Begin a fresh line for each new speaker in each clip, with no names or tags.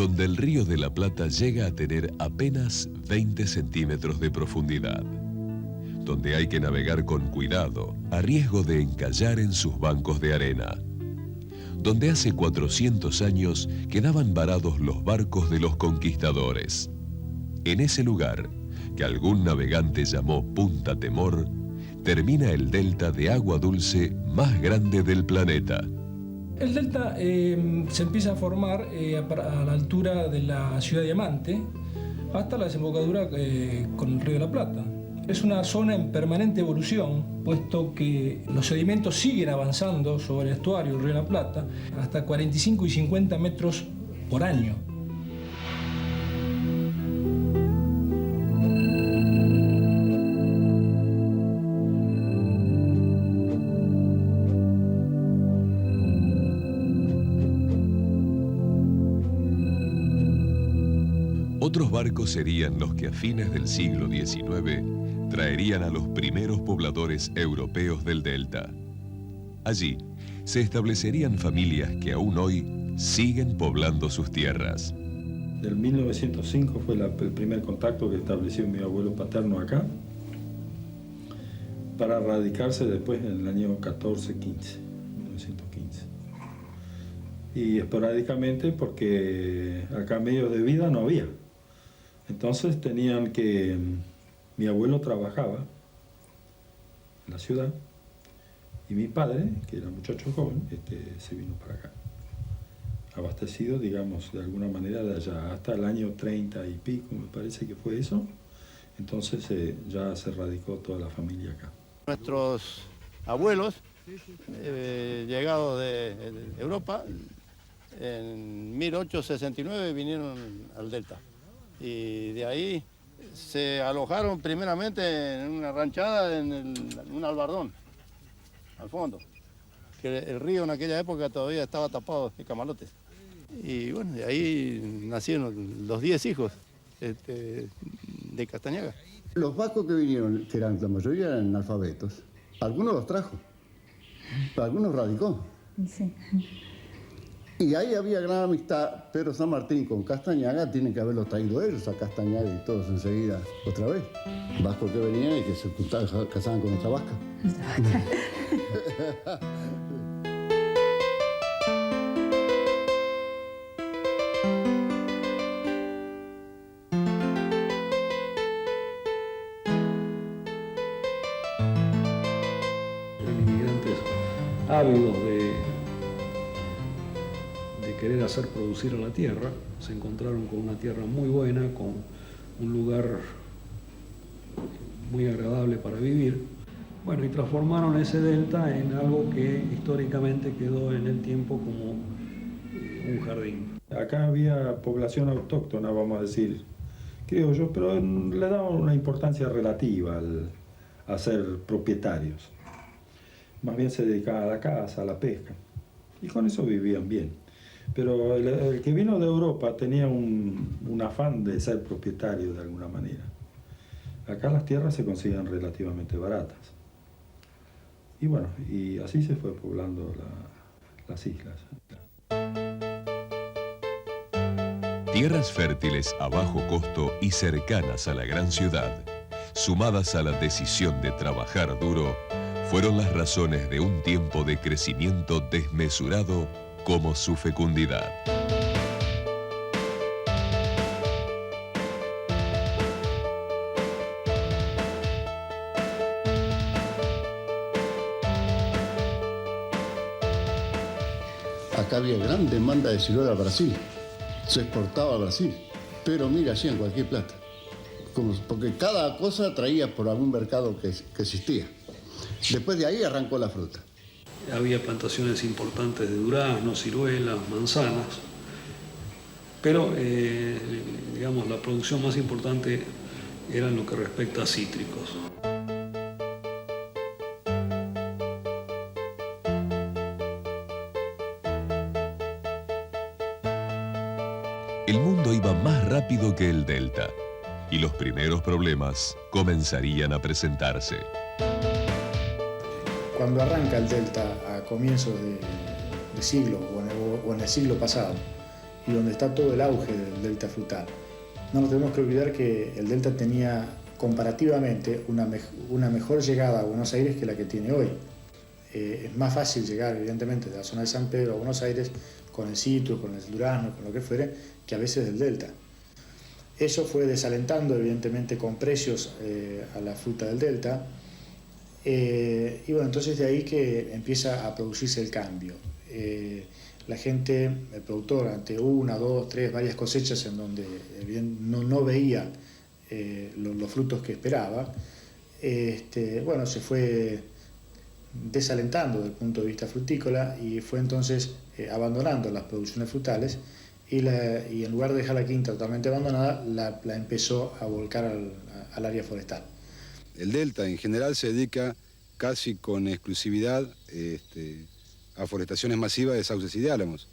donde el río de la Plata llega a tener apenas 20 centímetros de profundidad, donde hay que navegar con cuidado, a riesgo de encallar en sus bancos de arena, donde hace 400 años quedaban varados los barcos de los conquistadores. En ese lugar, que algún navegante llamó Punta Temor, termina el delta de agua dulce más grande del planeta.
El delta se empieza a formar a la altura de la ciudad Diamante hasta la desembocadura con el río de la Plata. Es una zona en permanente evolución, puesto que los sedimentos siguen avanzando sobre el estuario del río de la Plata hasta 45 y 50 metros por año.
Otros barcos serían los que a fines del siglo XIX traerían a los primeros pobladores europeos del delta. Allí se establecerían familias que aún hoy siguen poblando sus tierras.
Del 1905 fue el primer contacto que estableció mi abuelo paterno acá, para radicarse después en el año 1915. Y esporádicamente porque acá medios de vida no había. Entonces mi abuelo trabajaba en la ciudad y mi padre, que era muchacho joven, se vino para acá. Abastecido, digamos, de alguna manera de allá, hasta el año 30 y pico, me parece que fue eso. Entonces ya se radicó toda la familia acá.
Nuestros abuelos, llegados de Europa, en 1869 vinieron al delta. Y de ahí se alojaron primeramente en una ranchada en un albardón, al fondo. Que el río en aquella época todavía estaba tapado de camalotes. Y bueno, de ahí nacieron los 10 hijos de Castañaga.
Los vascos que vinieron, que la mayoría eran analfabetos, algunos los trajo, algunos radicó.
Sí.
Y ahí había gran amistad. Pedro San Martín con Castañaga, tienen que haberlo traído ellos a Castañaga y todos enseguida otra vez. Vascos que venían y que se casaban con otra vasca.
Eran inmigrantes ávidos de querer hacer producir a la tierra. Se encontraron con una tierra muy buena, con un lugar muy agradable para vivir. Bueno, y transformaron ese delta en algo que históricamente quedó en el tiempo como un jardín.
Acá había población autóctona, vamos a decir, criollos, pero le daban una importancia relativa a ser propietarios. Más bien se dedicaban a la caza, a la pesca, y con eso vivían bien. Pero el que vino de Europa tenía un afán de ser propietario de alguna manera. Acá las tierras se consiguen relativamente baratas. Y bueno, y así se fue poblando las islas.
Tierras fértiles a bajo costo y cercanas a la gran ciudad, sumadas a la decisión de trabajar duro, fueron las razones de un tiempo de crecimiento desmesurado como su fecundidad.
Acá había gran demanda de ciruela a Brasil. Se exportaba a Brasil. Pero mira, hacían cualquier plata. Porque cada cosa traía por algún mercado que existía. Después de ahí arrancó la fruta.
Había plantaciones importantes de duraznos, ciruelas, manzanas, pero digamos, la producción más importante era en lo que respecta a cítricos.
El mundo iba más rápido que el delta y los primeros problemas comenzarían a presentarse.
Cuando arranca el delta a comienzos de siglo o en el siglo pasado,
y donde está todo el auge del delta frutal. No nos tenemos que olvidar que el delta tenía comparativamente una mejor llegada a Buenos Aires que la que tiene hoy. Es más fácil llegar, evidentemente, de la zona de San Pedro a Buenos Aires con el citrus, con el durazno, con lo que fuere, que a veces del delta. Eso fue desalentando, evidentemente, con precios a la fruta del delta. Y bueno, entonces de ahí que empieza a producirse el cambio. La gente, el productor, ante una, dos, tres, varias cosechas en donde no veía los frutos que esperaba, bueno, se fue desalentando desde el punto de vista frutícola y fue entonces abandonando las producciones frutales y en lugar de dejar la quinta totalmente abandonada, la empezó a volcar al área forestal.
El delta en general se dedica casi con exclusividad a forestaciones masivas de sauces y de álamos.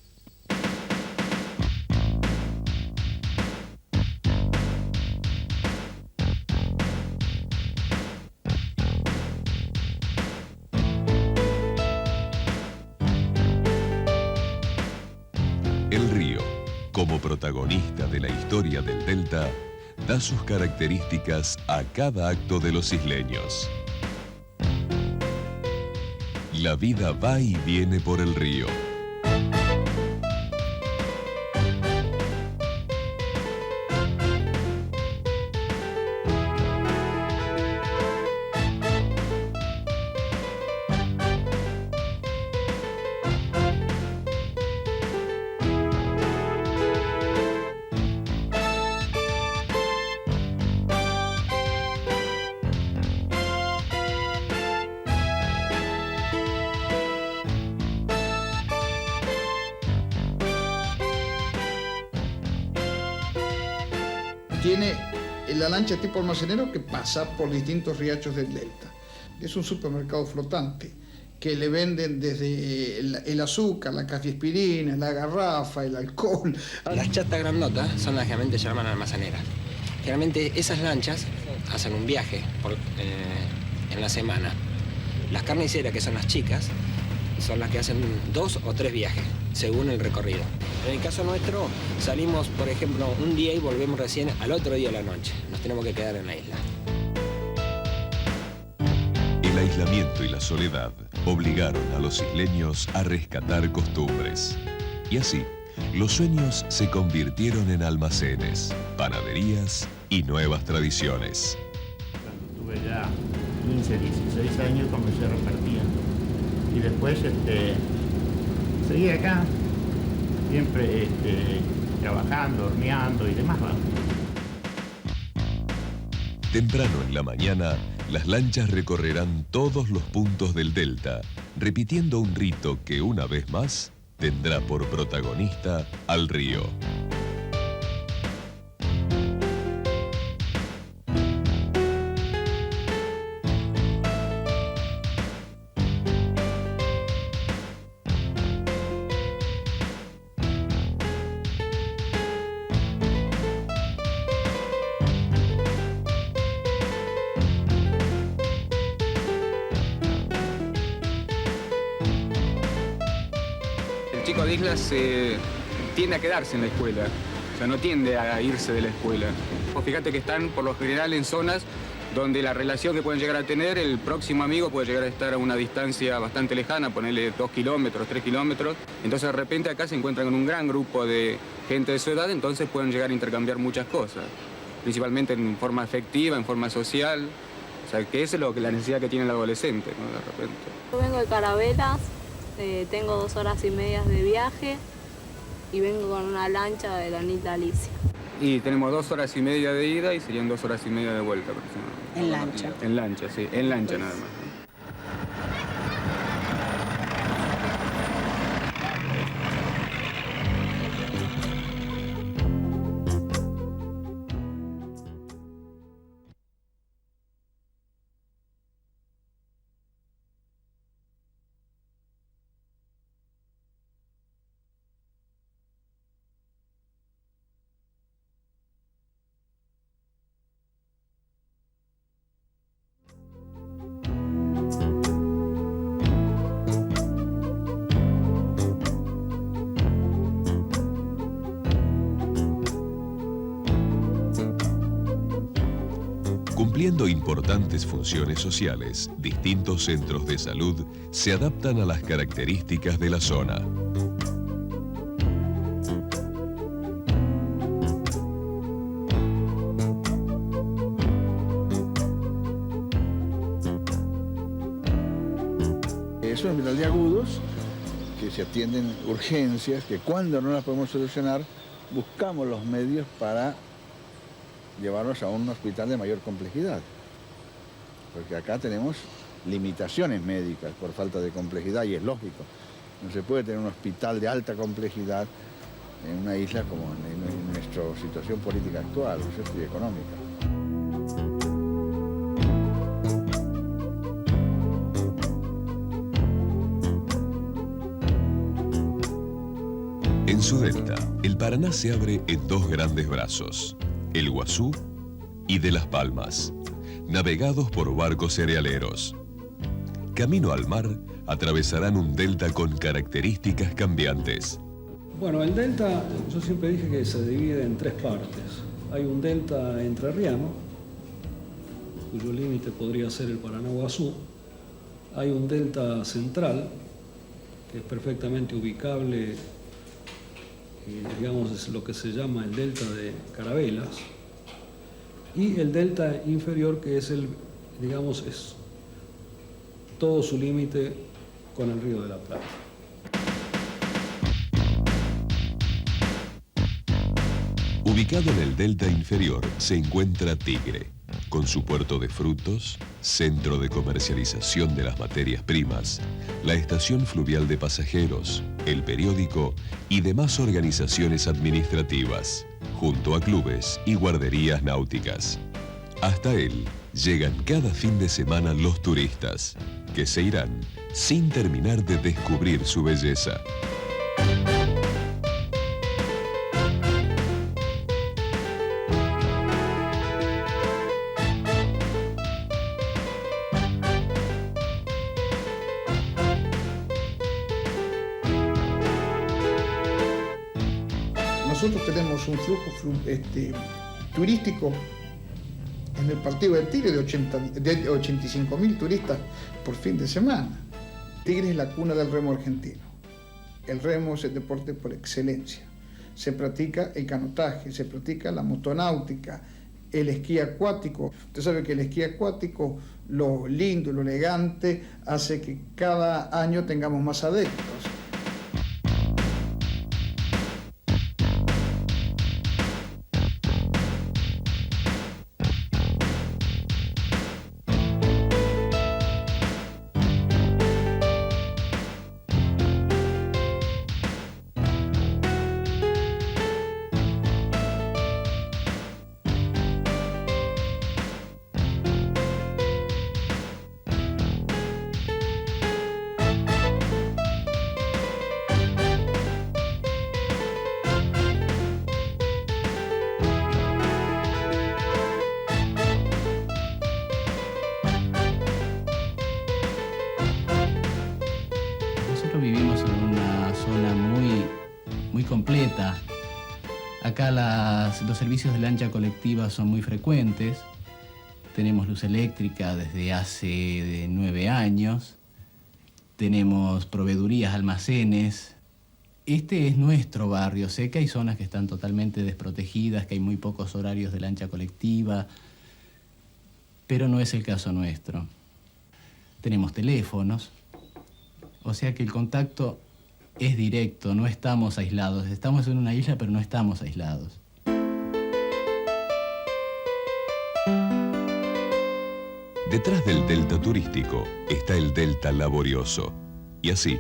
El río, como protagonista de la historia del delta, da sus características a cada acto de los isleños. La vida va y viene por el río.
Tiene la lancha tipo almacenero que pasa por distintos riachos del delta. Es un supermercado flotante que le venden desde el azúcar, la cafeaspirina, la garrafa, el alcohol.
Las chatas grandotas son las que generalmente se llaman almaceneras. Generalmente esas lanchas hacen un viaje en la semana. Las carniceras, que son las chicas, son las que hacen 2 o 3 viajes, según el recorrido. En el caso nuestro, salimos, por ejemplo, un día y volvemos recién al otro día a la noche. Nos tenemos que quedar en la isla.
El aislamiento y la soledad obligaron a los isleños a rescatar costumbres. Y así, los sueños se convirtieron en almacenes, panaderías y nuevas tradiciones.
Cuando tuve ya 15, 16 años comencé a repartir. Y después seguí acá, siempre trabajando, horneando y demás. ¿Va?
Temprano en la mañana, las lanchas recorrerán todos los puntos del delta, repitiendo un rito que una vez más tendrá por protagonista al río.
El chico de Islas tiende a quedarse en la escuela, o sea, no tiende a irse de la escuela. Vos fíjate que están por lo general en zonas donde la relación que pueden llegar a tener, el próximo amigo puede llegar a estar a una distancia bastante lejana, ponerle 2 kilómetros, 3 kilómetros. Entonces de repente acá se encuentran con un gran grupo de gente de su edad, entonces pueden llegar a intercambiar muchas cosas, principalmente en forma afectiva, en forma social. O sea, que eso es la necesidad que tiene el adolescente, ¿no? De repente.
Yo vengo de Carabelas, tengo 2 horas y media de viaje y vengo con una lancha de la Anita Alicia.
Y tenemos 2 horas y media de ida y serían 2 horas y media de vuelta aproximadamente.
En lancha.
En lancha, sí, en lancha nada más.
Cumpliendo importantes funciones sociales, distintos centros de salud se adaptan a las características de la zona.
Es un hospital de agudos, que se atienden urgencias, que cuando no las podemos solucionar, buscamos los medios para llevarnos a un hospital de mayor complejidad. Porque acá tenemos limitaciones médicas por falta de complejidad y es lógico. No se puede tener un hospital de alta complejidad en una isla como en nuestra situación política actual, y económica.
En su delta, el Paraná se abre en dos grandes brazos, el Guazú y de Las Palmas, navegados por barcos cerealeros. Camino al mar, atravesarán un delta con características cambiantes.
Bueno, el delta, yo siempre dije que se divide en tres partes. Hay un delta entrerriano, cuyo límite podría ser el Paraná-Guazú. Hay un delta central, que es perfectamente ubicable, digamos, es lo que se llama el delta de Carabelas, y el delta inferior, que es digamos, es todo su límite con el Río de la Plata.
Ubicado en el delta inferior se encuentra Tigre, con su puerto de frutos, centro de comercialización de las materias primas, la estación fluvial de pasajeros, el periódico y demás organizaciones administrativas, junto a clubes y guarderías náuticas. Hasta él llegan cada fin de semana los turistas, que se irán sin terminar de descubrir su belleza.
Nosotros tenemos un flujo turístico en el partido del Tigre de 85.000 turistas por fin de semana. Tigre es la cuna del remo argentino. El remo es el deporte por excelencia. Se practica el canotaje, se practica la motonáutica, el esquí acuático. Usted sabe que el esquí acuático, lo lindo y lo elegante, hace que cada año tengamos más adeptos.
Vivimos en una zona muy completa. Acá los servicios de lancha colectiva son muy frecuentes. Tenemos luz eléctrica desde hace 9 años. Tenemos proveedurías, almacenes. Este es nuestro barrio. Sé que hay zonas que están totalmente desprotegidas, que hay muy pocos horarios de lancha colectiva, pero no es el caso nuestro. Tenemos teléfonos. O sea que el contacto es directo, no estamos aislados. Estamos en una isla, pero no estamos aislados.
Detrás del delta turístico está el delta laborioso. Y así,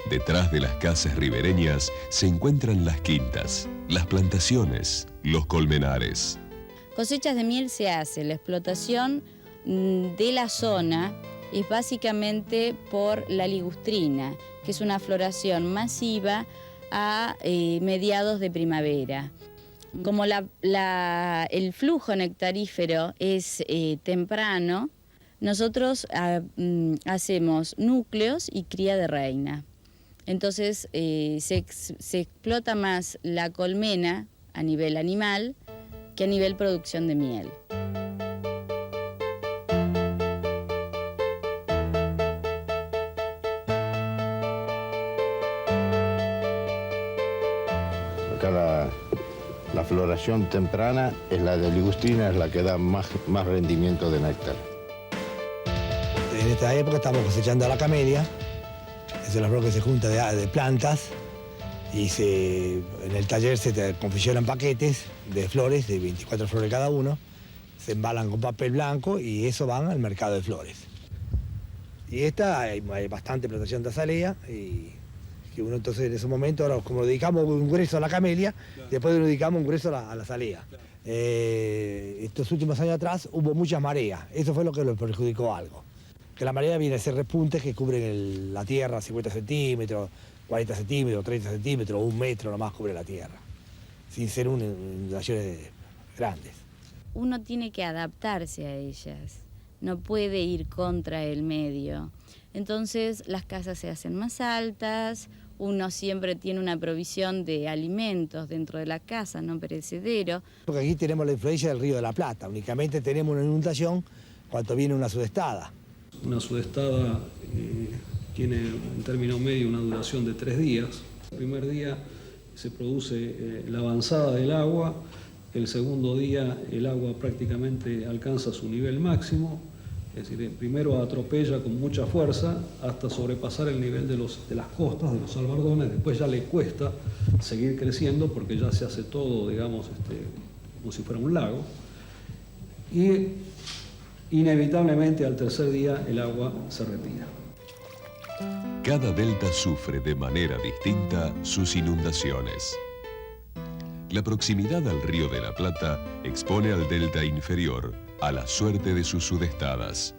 detrás de las casas ribereñas se encuentran las quintas, las plantaciones, los colmenares.
Cosechas de miel se hace, la explotación de la zona es básicamente por la ligustrina, que es una floración masiva a mediados de primavera. Como el flujo nectarífero es temprano, nosotros hacemos núcleos y cría de reina. Entonces se explota más la colmena a nivel animal que a nivel producción de miel.
floración temprana es la de ligustrina, es la que da más rendimiento de néctar.
En esta época estamos cosechando la camelia, es la flor que se junta de plantas y en el taller se confeccionan paquetes de flores, de 24 flores cada uno, se embalan con papel blanco y eso van al mercado de flores. Y hay bastante plantación de azalea y que uno entonces en ese momento, ahora como dedicamos un grueso a la camelia, después nos dedicamos un grueso a la azalea. Estos últimos años atrás hubo muchas mareas, eso fue lo que lo perjudicó algo. Que la marea viene a ser repuntes que cubren la tierra 50 centímetros, 40 centímetros, 30 centímetros, 1 metro nomás cubre la tierra, sin ser inundaciones grandes.
Uno tiene que adaptarse a ellas, no puede ir contra el medio. Entonces las casas se hacen más altas, uno siempre tiene una provisión de alimentos dentro de la casa, no perecedero.
Porque aquí tenemos la influencia del Río de la Plata, únicamente tenemos una inundación cuando viene una sudestada.
Una sudestada tiene en término medio una duración de 3 días. El primer día se produce la avanzada del agua, el segundo día el agua prácticamente alcanza su nivel máximo, es decir, primero atropella con mucha fuerza hasta sobrepasar el nivel de las costas, de los albardones, después ya le cuesta seguir creciendo porque ya se hace todo, digamos, como si fuera un lago. Y inevitablemente al tercer día el agua se retira.
Cada delta sufre de manera distinta sus inundaciones. La proximidad al Río de la Plata expone al delta inferior a la suerte de sus sudestadas.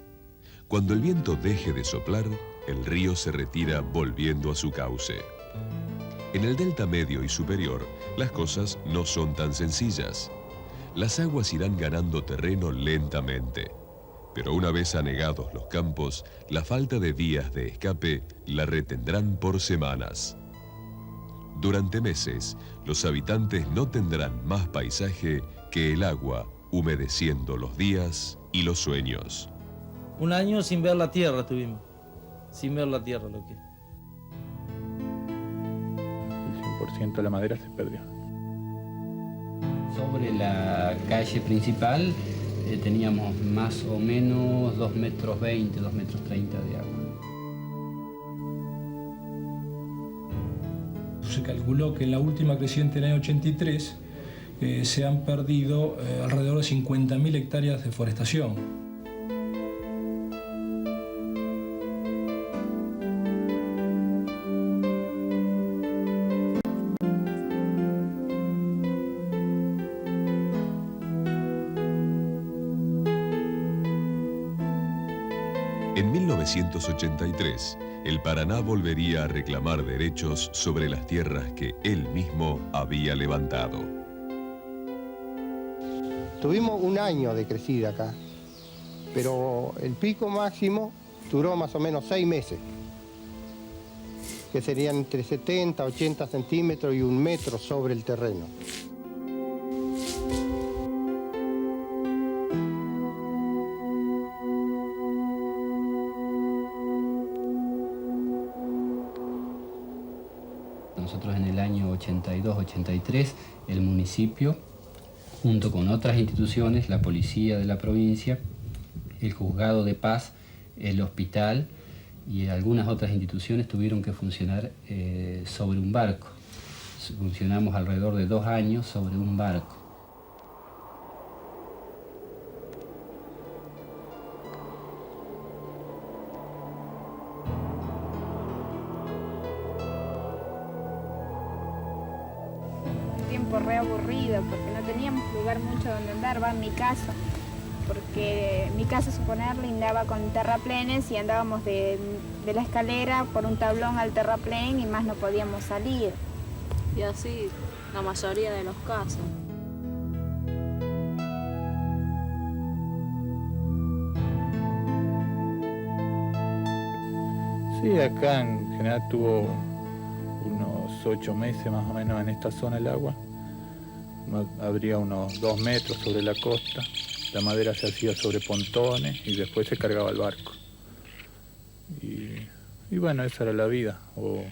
Cuando el viento deje de soplar, el río se retira volviendo a su cauce. En el delta medio y superior, las cosas no son tan sencillas. Las aguas irán ganando terreno lentamente. Pero una vez anegados los campos, la falta de vías de escape la retendrán por semanas. Durante meses, los habitantes no tendrán más paisaje que el agua humedeciendo los días y los sueños.
Un año sin ver la tierra tuvimos, sin ver la tierra lo que.
El 100% de la madera se perdió.
Sobre la calle principal teníamos más o menos 2,20 metros, 2,30 metros de agua.
Se calculó que en la última creciente del año 83 se han perdido alrededor de 50.000 hectáreas de forestación.
En 1983, el Paraná volvería a reclamar derechos sobre las tierras que él mismo había levantado.
Tuvimos un año de crecida acá, pero el pico máximo duró más o menos 6 meses, que serían entre 70, 80 centímetros y 1 metro sobre el terreno.
Nosotros en el año 82-83, el municipio, junto con otras instituciones, la policía de la provincia, el juzgado de paz, el hospital y algunas otras instituciones tuvieron que funcionar sobre un barco. Funcionamos alrededor de 2 años sobre un barco.
Re aburrido porque no teníamos lugar mucho donde andar, va en mi caso, porque mi casa, suponer, lindaba con terraplenes y andábamos de la escalera por un tablón al terraplén y más no podíamos salir.
Y así la mayoría de los casos.
Sí, acá en general tuvo unos 8 meses más o menos en esta zona el agua. Habría unos 2 metros sobre la costa, la madera se hacía sobre pontones y después se cargaba el barco. Y bueno, esa era la vida, o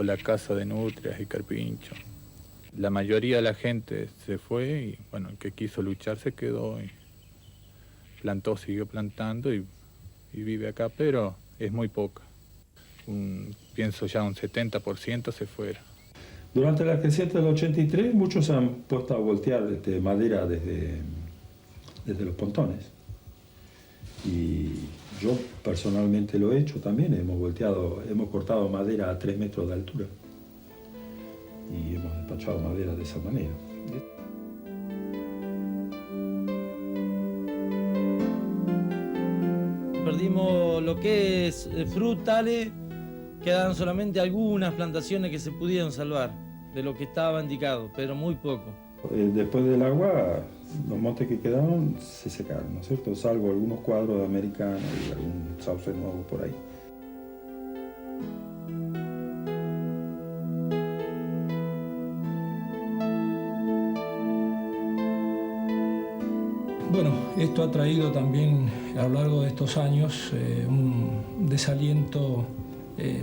la caza de nutrias y carpincho. La mayoría de la gente se fue y bueno, el que quiso luchar se quedó y plantó, siguió plantando y vive acá, pero es muy poca. Pienso ya un 70% se fuera.
Durante la creciente del 83 muchos se han puesto a voltear madera desde los pontones. Y yo personalmente lo he hecho también, hemos cortado madera a 3 metros de altura. Y hemos despachado madera de esa manera.
Perdimos lo que es frutales, quedaron solamente algunas plantaciones que se pudieron salvar de lo que estaba indicado, pero muy poco.
Después del agua, los montes que quedaron se secaron, ¿no es cierto? Salvo algunos cuadros de americano y algún sauce nuevo por ahí.
Bueno, esto ha traído también a lo largo de estos años un desaliento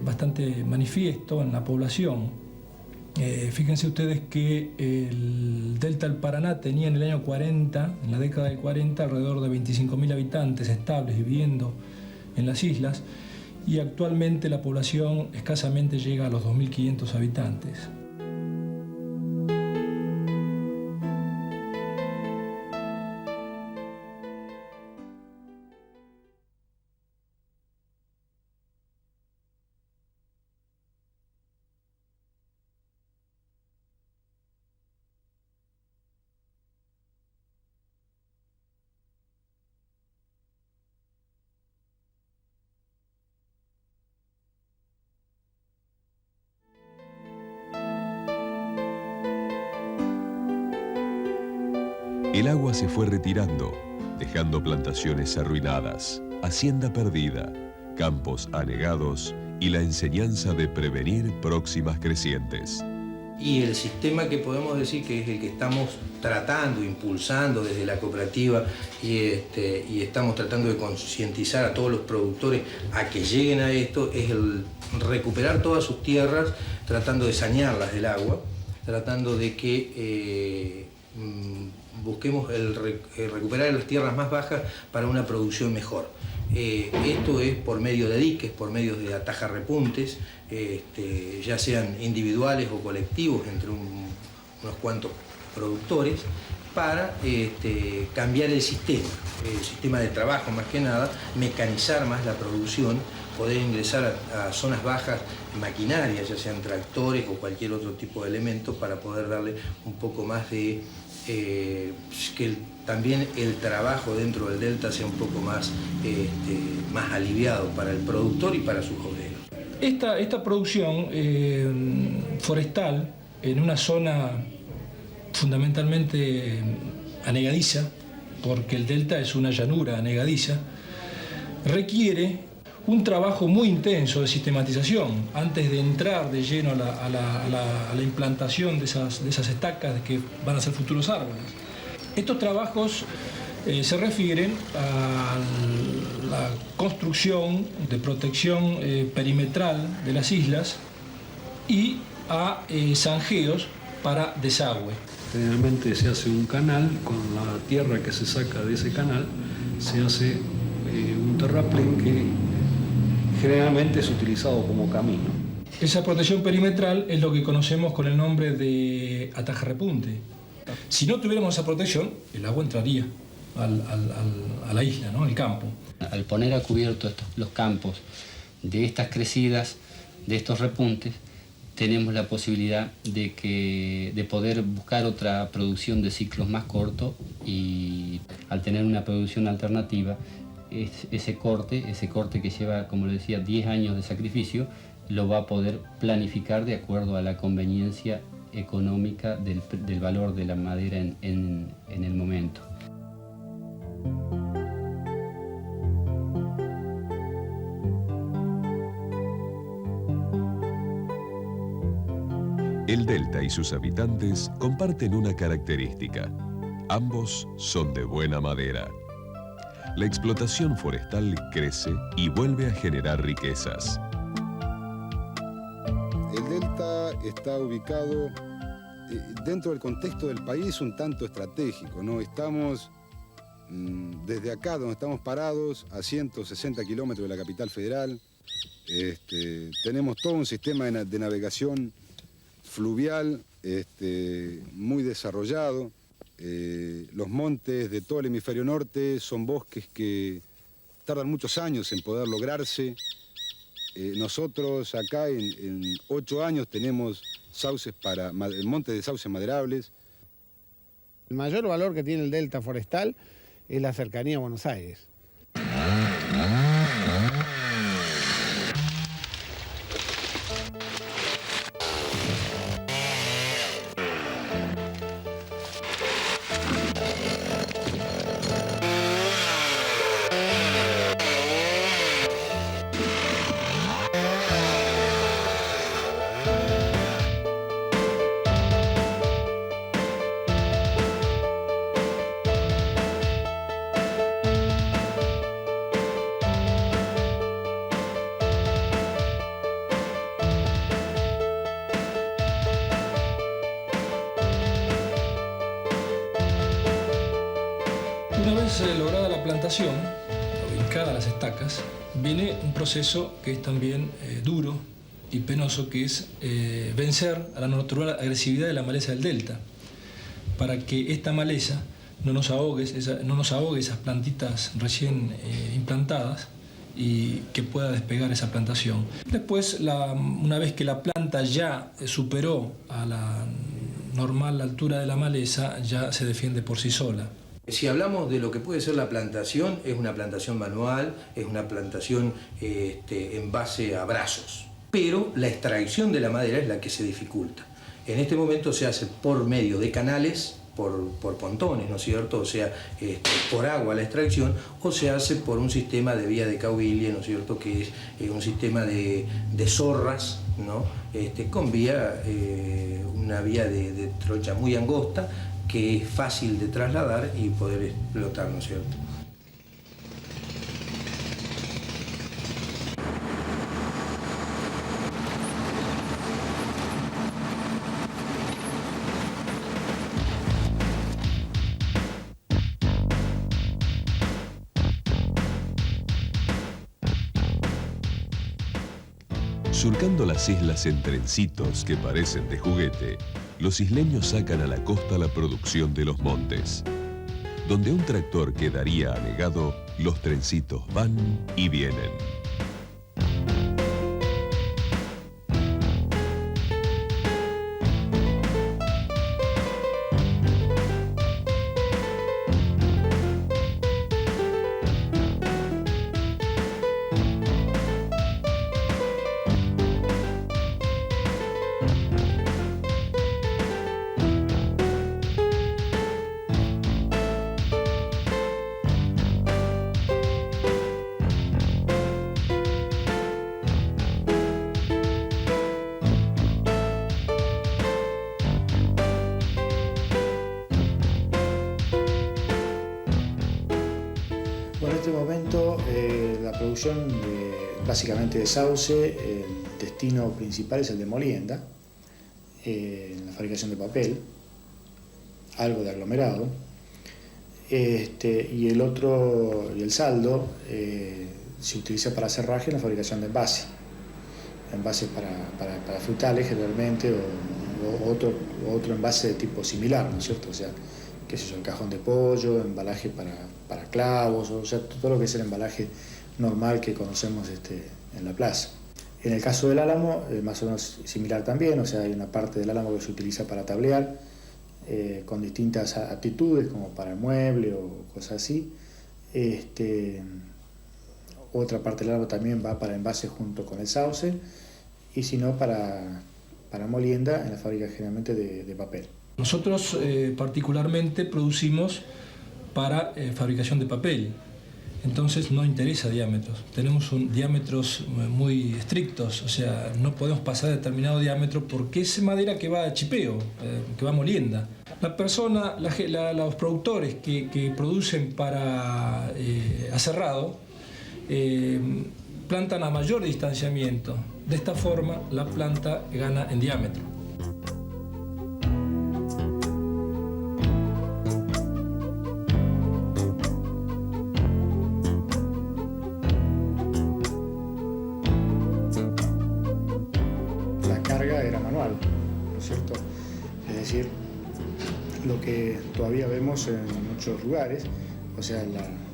bastante manifiesto en la población. Fíjense ustedes que el Delta del Paraná tenía en el año 40, en la década del 40, alrededor de 25.000 habitantes estables viviendo en las islas, y actualmente la población escasamente llega a los 2.500 habitantes.
El agua se fue retirando, dejando plantaciones arruinadas, hacienda perdida, campos anegados y la enseñanza de prevenir próximas crecientes.
Y el sistema que podemos decir que es el que estamos tratando, impulsando desde la cooperativa y estamos tratando de concientizar a todos los productores a que lleguen a esto, es el recuperar todas sus tierras, tratando de sanearlas del agua, tratando de que busquemos recuperar las tierras más bajas para una producción mejor. Esto es por medio de diques, por medio de atajarrepuntes, ya sean individuales o colectivos entre unos cuantos productores, para cambiar el sistema de trabajo más que nada, mecanizar más la producción, poder ingresar a zonas bajas maquinarias, ya sean tractores o cualquier otro tipo de elemento, para poder darle un poco más de que también el trabajo dentro del delta sea un poco más aliviado para el productor y para sus obreros.
Esta producción forestal en una zona fundamentalmente anegadiza, porque el delta es una llanura anegadiza, requiere un trabajo muy intenso de sistematización antes de entrar de lleno a la implantación de esas estacas que van a ser futuros árboles. Estos trabajos se refieren a la construcción de protección perimetral de las islas y a zanjeos para desagüe.
Generalmente se hace un canal, con la tierra que se saca de ese canal se hace un terraplén que generalmente es utilizado como camino.
Esa protección perimetral es lo que conocemos con el nombre de atajarrepunte. Si no tuviéramos esa protección, el agua entraría a la isla, ¿no? Al campo.
Al poner a cubierto los campos de estas crecidas, de estos repuntes, tenemos la posibilidad de poder buscar otra producción de ciclos más cortos, y al tener una producción alternativa, ese corte que lleva, como le decía, 10 años de sacrificio, lo va a poder planificar de acuerdo a la conveniencia económica del valor de la madera en el momento.
El delta y sus habitantes comparten una característica. Ambos son de buena madera. La explotación forestal crece y vuelve a generar riquezas.
El delta está ubicado dentro del contexto del país un tanto estratégico, ¿no? Estamos desde acá, donde estamos parados, a 160 kilómetros de la capital federal. Tenemos todo un sistema de navegación fluvial muy desarrollado. Los montes de todo el hemisferio norte son bosques que tardan muchos años en poder lograrse. Nosotros acá en 8 años tenemos montes de sauces maderables.
El mayor valor que tiene el delta forestal es la cercanía a Buenos Aires.
Una vez lograda la plantación, ubicada las estacas, viene un proceso que es también duro y penoso, que es vencer a la natural agresividad de la maleza del delta, para que esta maleza no nos ahogue esas plantitas recién implantadas y que pueda despegar esa plantación. Después, una vez que la planta ya superó a la normal altura de la maleza, ya se defiende por sí sola.
Si hablamos de lo que puede ser la plantación, es una plantación manual, es una plantación en base a brazos. Pero la extracción de la madera es la que se dificulta. En este momento se hace por medio de canales, por pontones, ¿no es cierto? O sea, por agua la extracción, o se hace por un sistema de vía de caubilia, ¿no es cierto? Que es un sistema de zorras, ¿no? Con una vía de trocha muy angosta, que es fácil de trasladar y poder explotar, ¿no es cierto?
Surcando las islas en trencitos que parecen de juguete, los isleños sacan a la costa la producción de los montes. Donde un tractor quedaría anegado, los trencitos van y vienen.
Bueno, en este momento la producción básicamente de sauce, el destino principal es el de molienda, en la fabricación de papel, algo de aglomerado, y el saldo se utiliza para cerraje en la fabricación de envases para frutales generalmente, o otro envase de tipo similar, ¿no es cierto? O sea, qué sé yo, el cajón de pollo, embalaje para clavos, o sea, todo lo que es el embalaje normal que conocemos en la plaza. En el caso del álamo, más o menos similar también, o sea, hay una parte del álamo que se utiliza para tablear, con distintas aptitudes, como para mueble o cosas así. Otra parte del álamo también va para envase junto con el sauce, y si no, para molienda en la fábrica generalmente de papel.
Nosotros particularmente producimos para fabricación de papel, entonces no interesa diámetros. Tenemos diámetros muy estrictos, o sea, no podemos pasar determinado diámetro porque es madera que va a chipeo, que va a molienda. Los productores que producen para aserrado plantan a mayor distanciamiento. De esta forma la planta gana en diámetro.
manual, ¿no es cierto? Es decir, lo que todavía vemos en muchos lugares, o sea,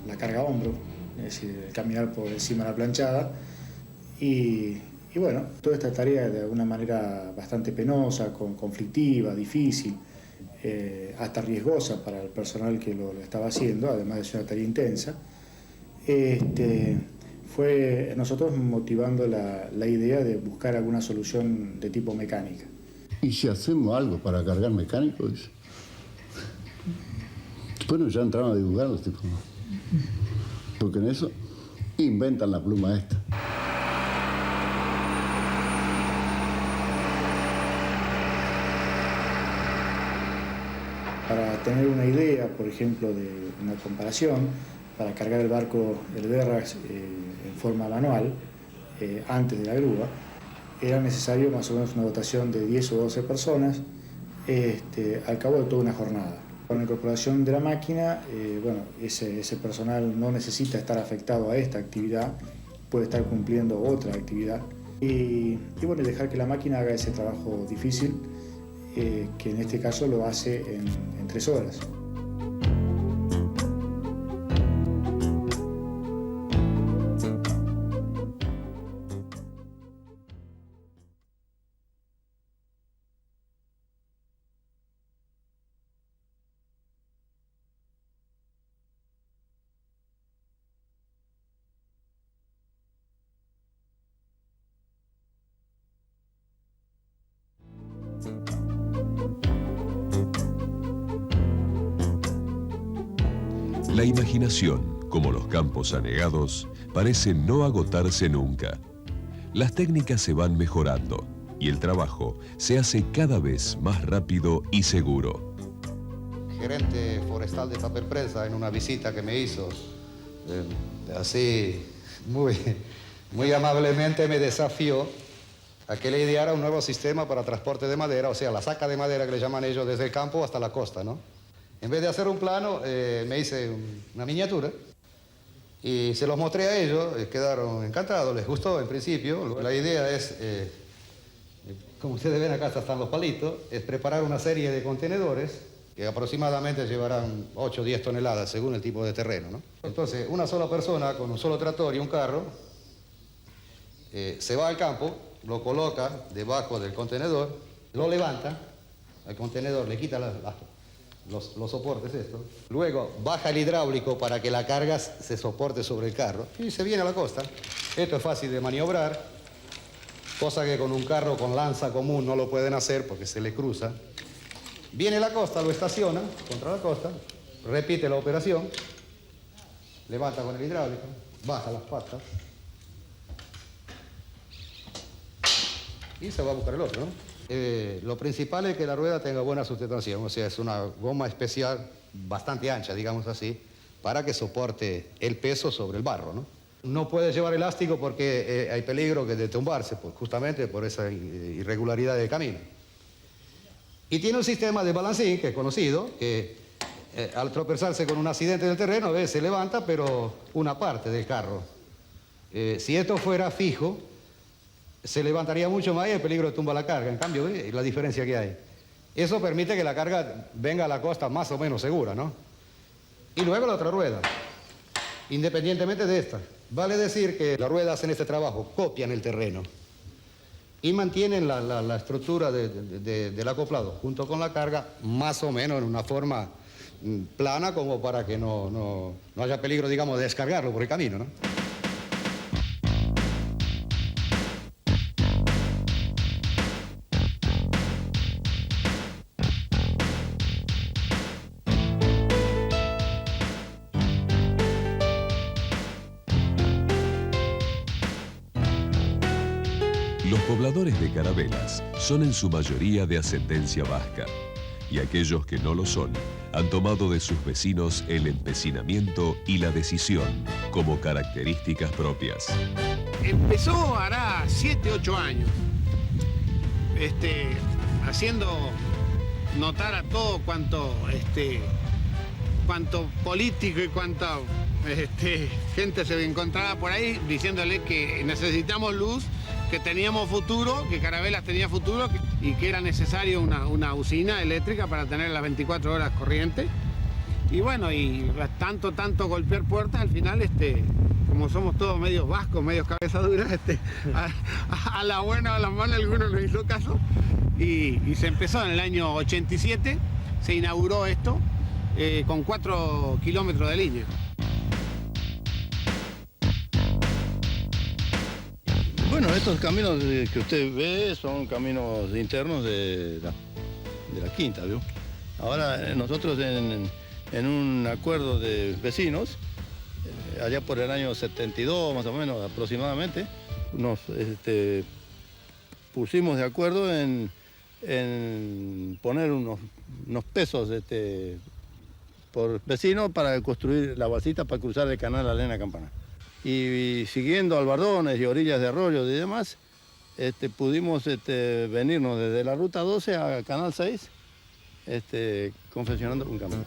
la carga a hombro, es decir, el caminar por encima de la planchada, y bueno, toda esta tarea de alguna manera bastante penosa, conflictiva, difícil, hasta riesgosa para el personal que lo estaba haciendo, además de ser una tarea intensa, fue nosotros motivando la idea de buscar alguna solución de tipo mecánica.
¿Y si hacemos algo para cargar mecánicos? Bueno, ya entraron a dibujar los tipos, ¿no? Porque en eso inventan la pluma esta.
Para tener una idea, por ejemplo, de una comparación, para cargar el barco, el Verrax, en forma manual, antes de la grúa, era necesario más o menos una dotación de 10 o 12 personas al cabo de toda una jornada. Con la incorporación de la máquina, bueno, ese personal no necesita estar afectado a esta actividad, puede estar cumpliendo otra actividad y bueno, dejar que la máquina haga ese trabajo difícil, que en este caso lo hace en 3 horas.
La imaginación, como los campos anegados, parece no agotarse nunca. Las técnicas se van mejorando y el trabajo se hace cada vez más rápido y seguro.
Gerente forestal de Papel Prensa, en una visita que me hizo, así muy amablemente me desafió a que le ideara un nuevo sistema para transporte de madera, o sea, la saca de madera que le llaman ellos desde el campo hasta la costa, ¿no? En vez de hacer un plano, me hice una miniatura y se los mostré a ellos, quedaron encantados, les gustó en principio. La idea es, como ustedes ven acá están los palitos, es preparar una serie de contenedores que aproximadamente llevarán 8 o 10 toneladas según el tipo de terreno, ¿no? Entonces, una sola persona con un solo tractor y un carro se va al campo, lo coloca debajo del contenedor, lo levanta, al contenedor le quita los soportes estos, luego baja el hidráulico para que la carga se soporte sobre el carro y se viene a la costa. Esto es fácil de maniobrar, cosa que con un carro con lanza común no lo pueden hacer porque se le cruza. Viene a la costa, lo estaciona contra la costa, repite la operación, levanta con el hidráulico, baja las patas y se va a buscar el otro, ¿no? Lo principal es que la rueda tenga buena sustentación, o sea, es una goma especial bastante ancha, digamos así, para que soporte el peso sobre el barro, ¿no? No puede llevar elástico porque hay peligro de tumbarse, justamente por esa irregularidad del camino. Y tiene un sistema de balancín, que es conocido, que al tropezarse con un accidente del terreno, se levanta, pero una parte del carro. Si esto fuera fijo, se levantaría mucho más y el peligro de tumba la carga. En cambio, la diferencia que hay. Eso permite que la carga venga a la costa más o menos segura, ¿no? Y luego la otra rueda, independientemente de esta. Vale decir que las ruedas en este trabajo copian el terreno y mantienen la estructura del acoplado junto con la carga más o menos en una forma plana, como para que no haya peligro, digamos, de descargarlo por el camino, ¿no?
Los pobladores de Carabelas son en su mayoría de ascendencia vasca, y aquellos que no lo son han tomado de sus vecinos el empecinamiento y la decisión como características propias.
Empezó hará 7, 8 años, haciendo notar a todo cuanto político y cuanto gente se encontraba por ahí, diciéndole que necesitamos luz que teníamos futuro, que Carabelas tenía futuro y que era necesario una usina eléctrica para tener las 24 horas corriente. Y bueno, y tanto golpear puertas, al final, como somos todos medios vascos, medios cabezaduras, a la buena o a la mala alguno nos hizo caso. Y se empezó en el año 87, se inauguró esto con 4 kilómetros de línea.
Bueno, estos caminos que usted ve son caminos internos de la quinta, ¿vio? Ahora nosotros en un acuerdo de vecinos, allá por el año 72 más o menos aproximadamente, nos pusimos de acuerdo en poner unos pesos por vecino para construir la balsita para cruzar el canal Alena Campana. Y siguiendo albardones y orillas de arroyos y demás, pudimos venirnos desde la ruta 12 a Canal 6, confeccionando un camino.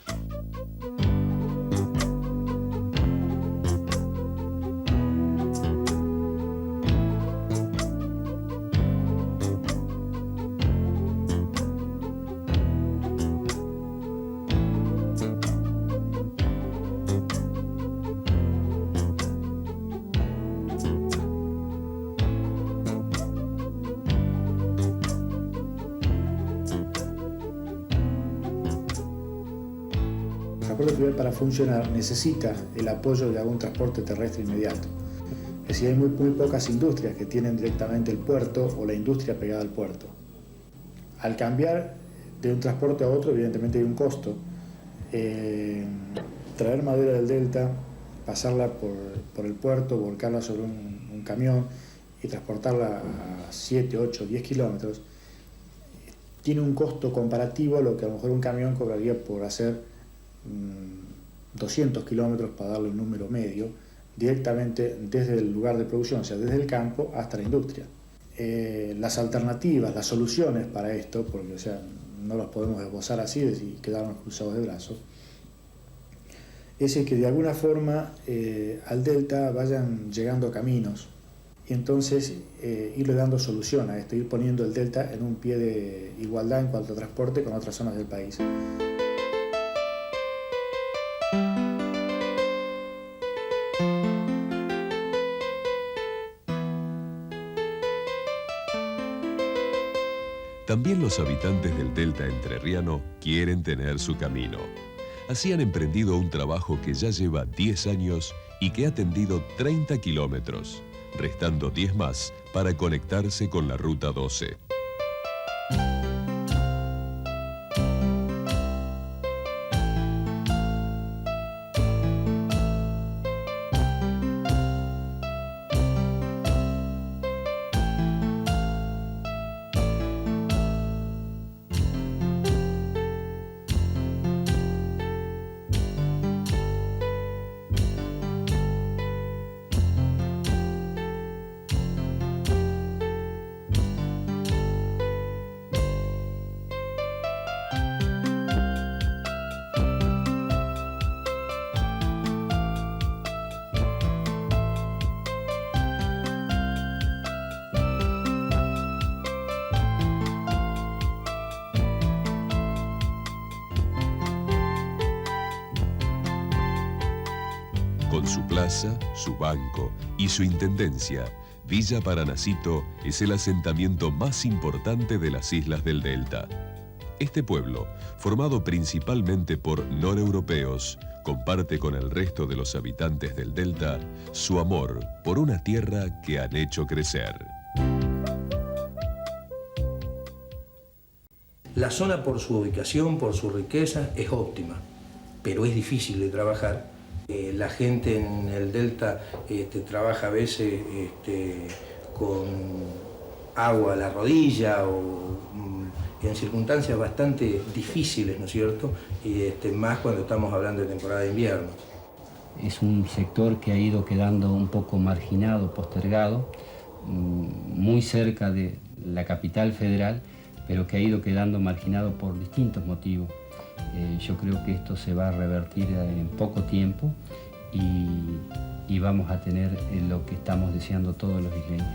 El transporte fluvial para funcionar necesita el apoyo de algún transporte terrestre inmediato. Es decir, hay muy pocas industrias que tienen directamente el puerto o la industria pegada al puerto. Al cambiar de un transporte a otro, evidentemente hay un costo. Traer madera del delta, pasarla por el puerto, volcarla sobre un camión y transportarla a 7, 8, 10 kilómetros, tiene un costo comparativo a lo que a lo mejor un camión cobraría por hacer 200 kilómetros, para darle un número medio, directamente desde el lugar de producción, o sea, desde el campo hasta la industria. Las alternativas, las soluciones para esto, porque no las podemos esbozar así y quedarnos cruzados de brazos, es el que de alguna forma al delta vayan llegando caminos y entonces irle dando solución a esto, ir poniendo el delta en un pie de igualdad en cuanto a transporte con otras zonas del país.
También los habitantes del delta entrerriano quieren tener su camino. Así han emprendido un trabajo que ya lleva 10 años y que ha tendido 30 kilómetros, restando 10 más para conectarse con la Ruta 12. Con su plaza, su banco y su intendencia, Villa Paranacito es el asentamiento más importante de las islas del Delta. Este pueblo, formado principalmente por noreuropeos, comparte con el resto de los habitantes del Delta su amor por una tierra que han hecho crecer.
La zona, por su ubicación, por su riqueza, es óptima, pero es difícil de trabajar. La gente en el delta trabaja a veces con agua a la rodilla o en circunstancias bastante difíciles, ¿no es cierto? Y más cuando estamos hablando de temporada de invierno.
Es un sector que ha ido quedando un poco marginado, postergado, muy cerca de la capital federal, pero que ha ido quedando marginado por distintos motivos. Yo creo que esto se va a revertir en poco tiempo y vamos a tener lo que estamos deseando todos los isleños.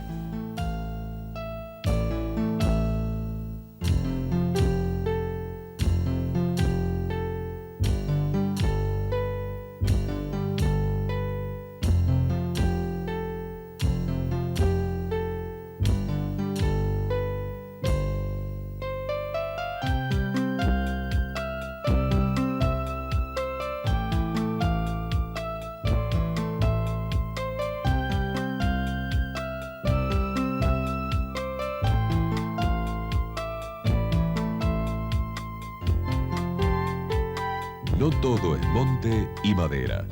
no todo es monte y madera.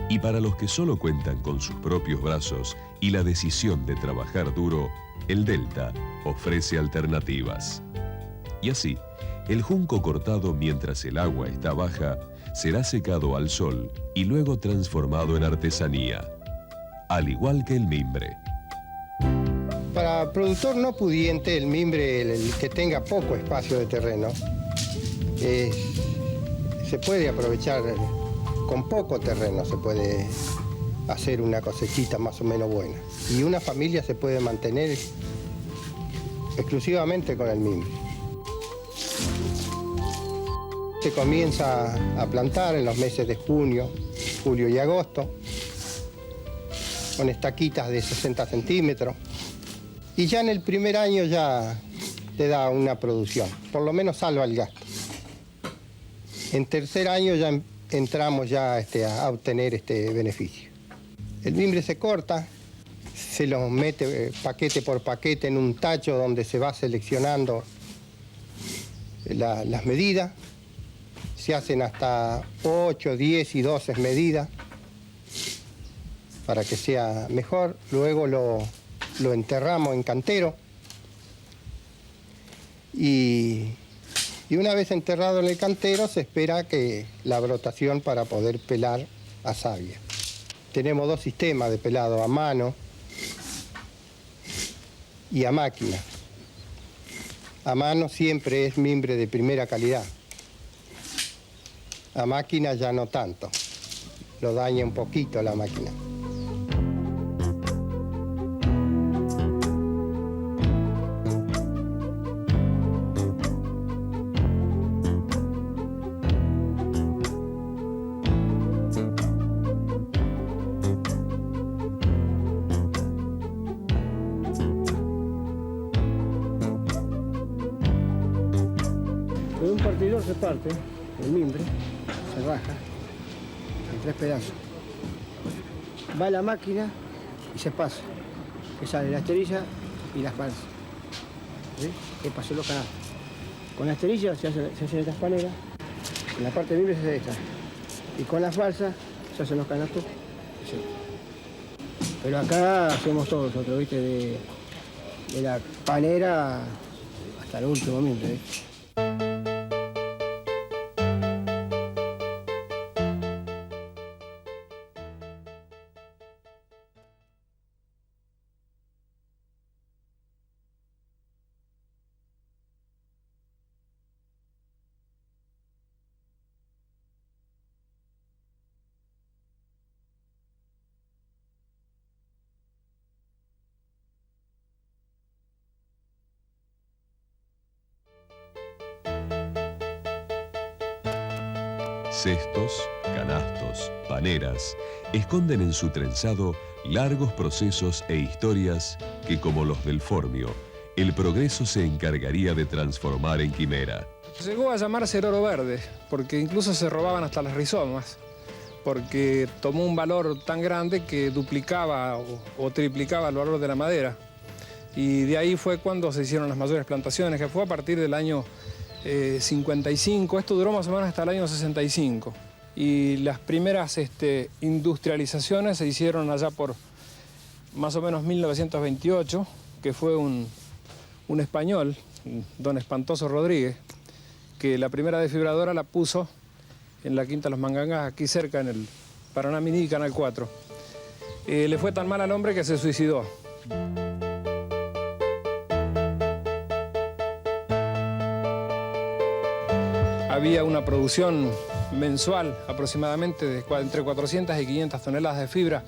Y para los que solo cuentan con sus propios brazos y la decisión de trabajar duro, el Delta ofrece alternativas. Y así, el junco cortado mientras el agua está baja será secado al sol y luego transformado en artesanía, al igual que el mimbre.
Para productor no pudiente, el mimbre, el que tenga poco espacio de terreno, se puede aprovechar. Con poco terreno se puede hacer una cosechita más o menos buena. Y una familia se puede mantener exclusivamente con el mimbre. Se comienza a plantar en los meses de junio, julio y agosto, con estaquitas de 60 centímetros. Y ya en el primer año ya te da una producción, por lo menos salva el gasto. En tercer año ya entramos ya a obtener este beneficio. El mimbre se corta, se lo mete paquete por paquete en un tacho donde se va seleccionando las medidas. Se hacen hasta 8, 10 y 12 medidas para que sea mejor. Luego lo enterramos en cantero y una vez enterrado en el cantero se espera que la brotación para poder pelar a savia. Tenemos dos sistemas de pelado, a mano y a máquina. A mano siempre es mimbre de primera calidad. A máquina ya no tanto, lo daña un poquito la máquina.
De un partidor se parte el mimbre, se raja en 3 pedazos. Va a la máquina y se pasa, que sale la esterilla y la falsa. ¿Sí? Que pasó los canastos. Con la esterilla se hacen estas panelas, en la parte de mimbre se hace esta. Y con la falsa se hacen los canastos. Sí. Pero acá hacemos todo nosotros, ¿viste? De la panera hasta el último mimbre, ¿viste?
Cestos, canastos, paneras, esconden en su trenzado largos procesos e historias que, como los del Formio, el progreso se encargaría de transformar en quimera.
Llegó a llamarse el oro verde, porque incluso se robaban hasta las rizomas, porque tomó un valor tan grande que duplicaba o triplicaba el valor de la madera. Y de ahí fue cuando se hicieron las mayores plantaciones, que fue a partir del año 55, esto duró más o menos hasta el año 65. Y las primeras industrializaciones se hicieron allá por más o menos 1928, que fue un español, don Espantoso Rodríguez, que la primera desfibradora la puso en la Quinta Los Mangangas, aquí cerca en el Paraná Mini, Canal 4. Le fue tan mal al hombre que se suicidó. Había una producción mensual aproximadamente de entre 400 y 500 toneladas de fibra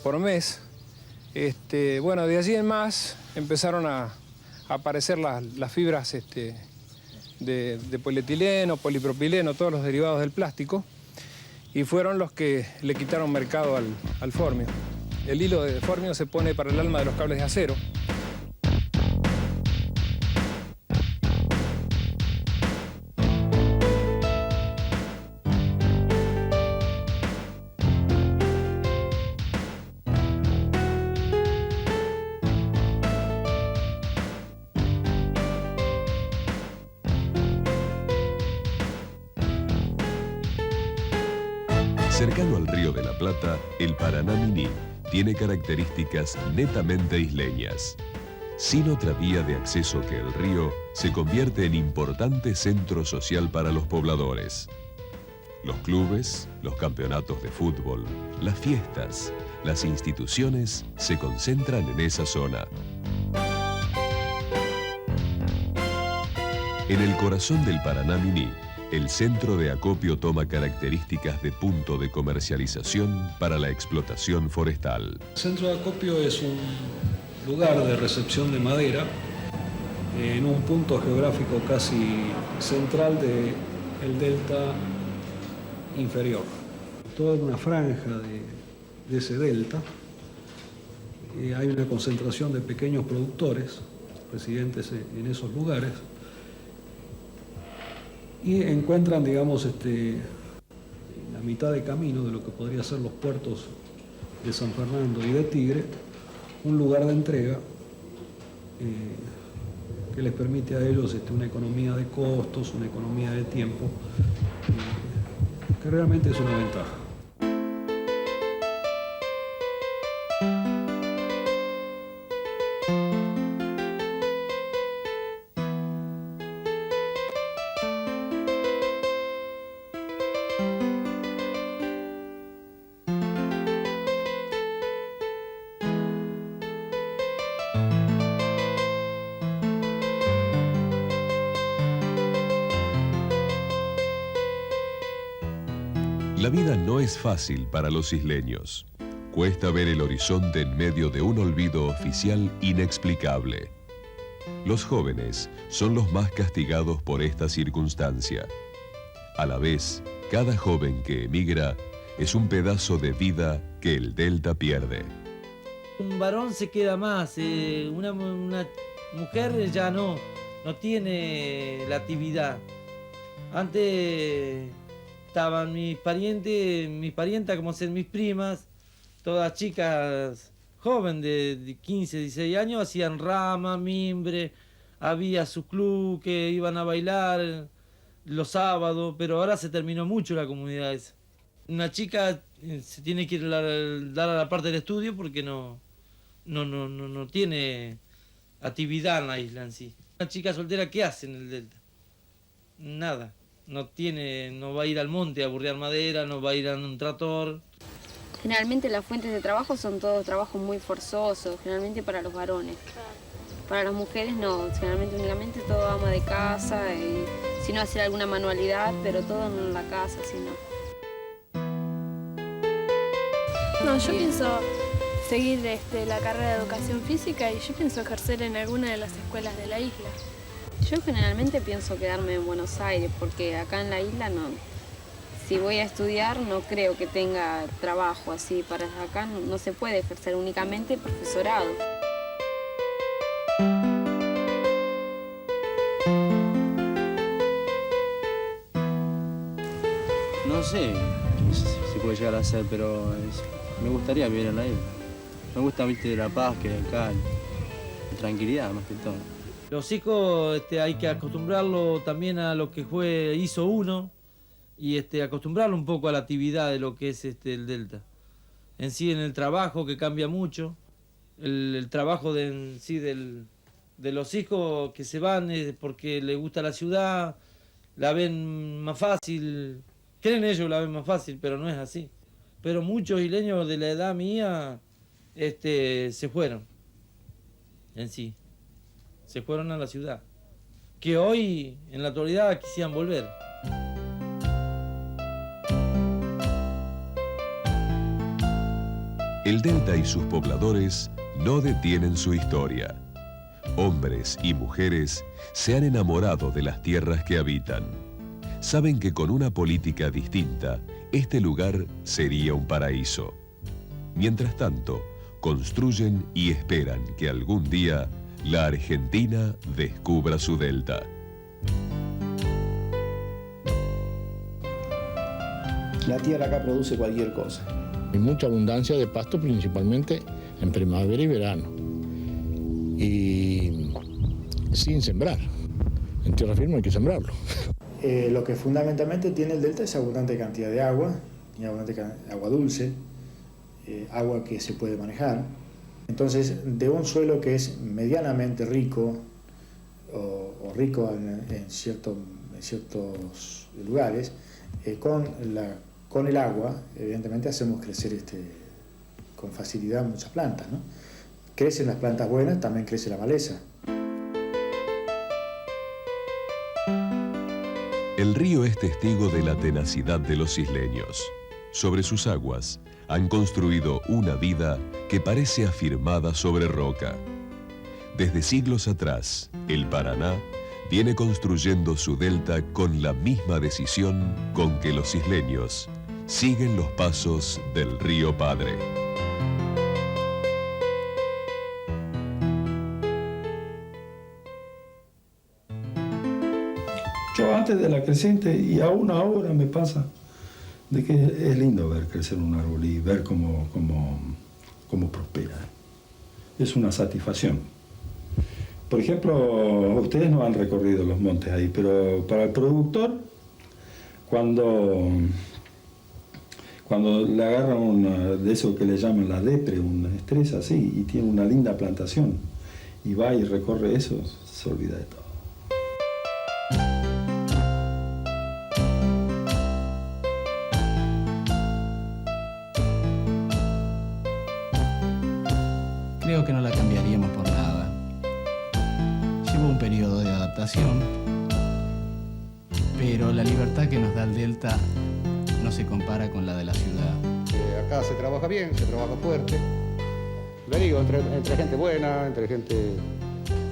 por mes. Bueno, de allí en más empezaron a aparecer las fibras de polietileno, polipropileno, todos los derivados del plástico, y fueron los que le quitaron mercado al Formio. El hilo de Formio se pone para el alma de los cables de acero.
Cercano al Río de la Plata, el Paraná Miní tiene características netamente isleñas. Sin otra vía de acceso que el río, se convierte en importante centro social para los pobladores. Los clubes, los campeonatos de fútbol, las fiestas, las instituciones se concentran en esa zona. En el corazón del Paraná Miní, el centro de acopio toma características de punto de comercialización para la explotación forestal.
El centro de acopio es un lugar de recepción de madera en un punto geográfico casi central del delta inferior. Toda una franja de ese delta hay una concentración de pequeños productores residentes en esos lugares y encuentran, digamos, en la mitad de camino de lo que podría ser los puertos de San Fernando y de Tigre, un lugar de entrega que les permite a ellos una economía de costos, una economía de tiempo, que realmente es una ventaja.
La vida no es fácil para los isleños. Cuesta ver el horizonte en medio de un olvido oficial inexplicable. Los jóvenes son los más castigados por esta circunstancia. A la vez, cada joven que emigra es un pedazo de vida que el Delta pierde.
Un varón se queda más, una mujer ya no tiene la actividad. Antes estaban mis parientas, como ser mis primas, todas chicas jóvenes de 15, 16 años, hacían rama, mimbre, había su club que iban a bailar los sábados, pero ahora se terminó mucho la comunidad esa. Una chica se tiene que dar a la parte del estudio porque no tiene actividad en la isla en sí. Una chica soltera, ¿qué hace en el Delta? Nada. No va a ir al monte a burrear madera, no va a ir a un tractor.
Generalmente las fuentes de trabajo son todos trabajos muy forzosos, generalmente para los varones. Para las mujeres no, generalmente únicamente todo ama de casa, y si no hacer alguna manualidad, pero todo en la casa, si no.
No, yo pienso seguir la carrera de educación física y yo pienso ejercer en alguna de las escuelas de la isla.
Yo generalmente pienso quedarme en Buenos Aires porque acá en la isla no. Si voy a estudiar no creo que tenga trabajo así. Para acá no se puede ejercer únicamente profesorado.
No sé si puede llegar a ser, pero me gustaría vivir en la isla. Me gusta, viste, la paz que hay acá, la tranquilidad más que todo.
Los hijos hay que acostumbrarlo también a lo que hizo uno y acostumbrarlo un poco a la actividad de lo que es el Delta. En sí, en el trabajo, que cambia mucho, el trabajo de los hijos que se van porque les gusta la ciudad, la ven más fácil, creen ellos la ven más fácil, pero no es así. Pero muchos isleños de la edad mía se fueron en sí. Se fueron a la ciudad, que hoy, en la actualidad, quisieran volver.
El Delta y sus pobladores no detienen su historia. Hombres y mujeres se han enamorado de las tierras que habitan. Saben que con una política distinta, este lugar sería un paraíso. Mientras tanto, construyen y esperan que algún día la Argentina descubra su delta.
La tierra acá produce cualquier cosa.
Hay mucha abundancia de pasto, principalmente en primavera y verano. Y sin sembrar. En tierra firme hay que sembrarlo.
Lo que fundamentalmente tiene el delta es abundante cantidad de agua, indudablemente agua dulce, agua que se puede manejar. Entonces, de un suelo que es medianamente rico o rico en ciertos lugares, con el agua, evidentemente, hacemos crecer con facilidad muchas plantas, ¿no? Crecen las plantas buenas, también crece la maleza.
El río es testigo de la tenacidad de los isleños. Sobre sus aguas han construido una vida que parece afirmada sobre roca. Desde siglos atrás, el Paraná viene construyendo su delta con la misma decisión con que los isleños siguen los pasos del río Padre.
Yo antes de la creciente y aún ahora me pasa de que es lindo ver crecer un árbol y ver cómo prospera. Es una satisfacción. Por ejemplo, ustedes no han recorrido los montes ahí, pero para el productor, cuando le agarran una de eso que le llaman la depre, una estrés así, y tiene una linda plantación, y va y recorre eso, se olvida de todo.
Creo que no la cambiaríamos por nada. Lleva un periodo de adaptación, pero la libertad que nos da el delta no se compara con la de la ciudad.
Acá se trabaja bien, se trabaja fuerte. Le digo, entre gente buena, entre gente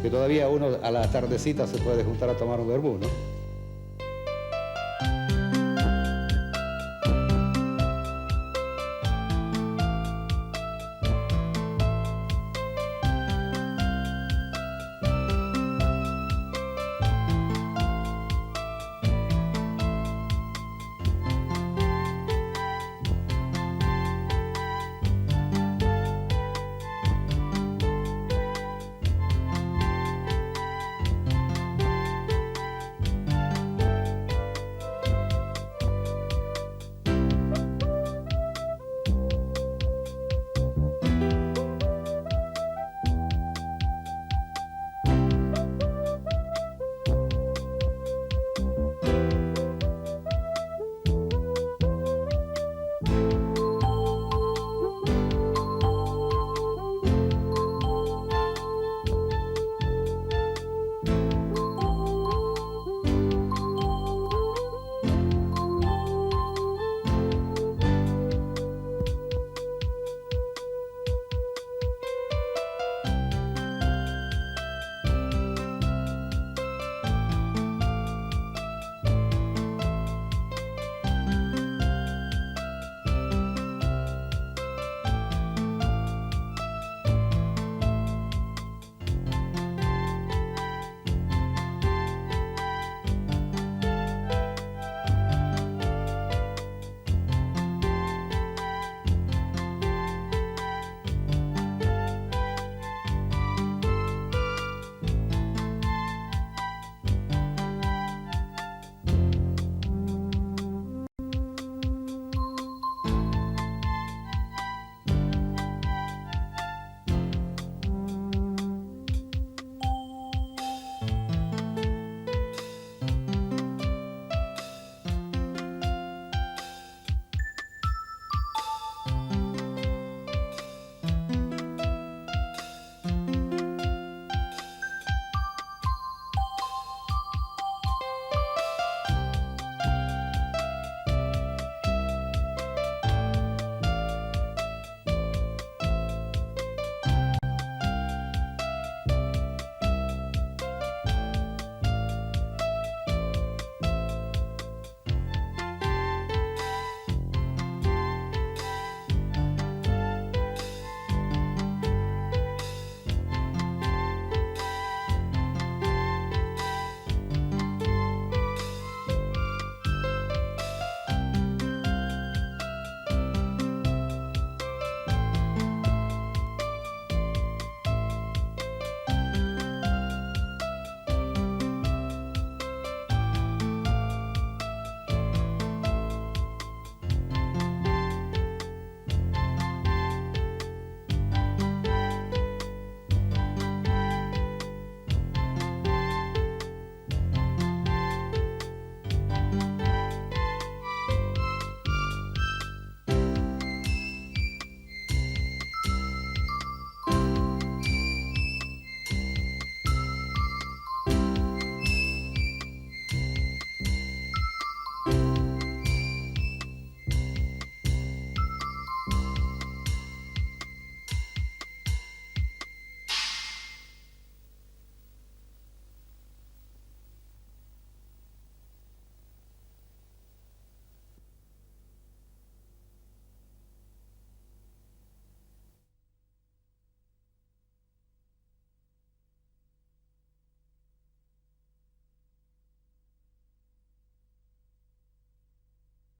que todavía uno a la tardecita se puede juntar a tomar un vermú, ¿no?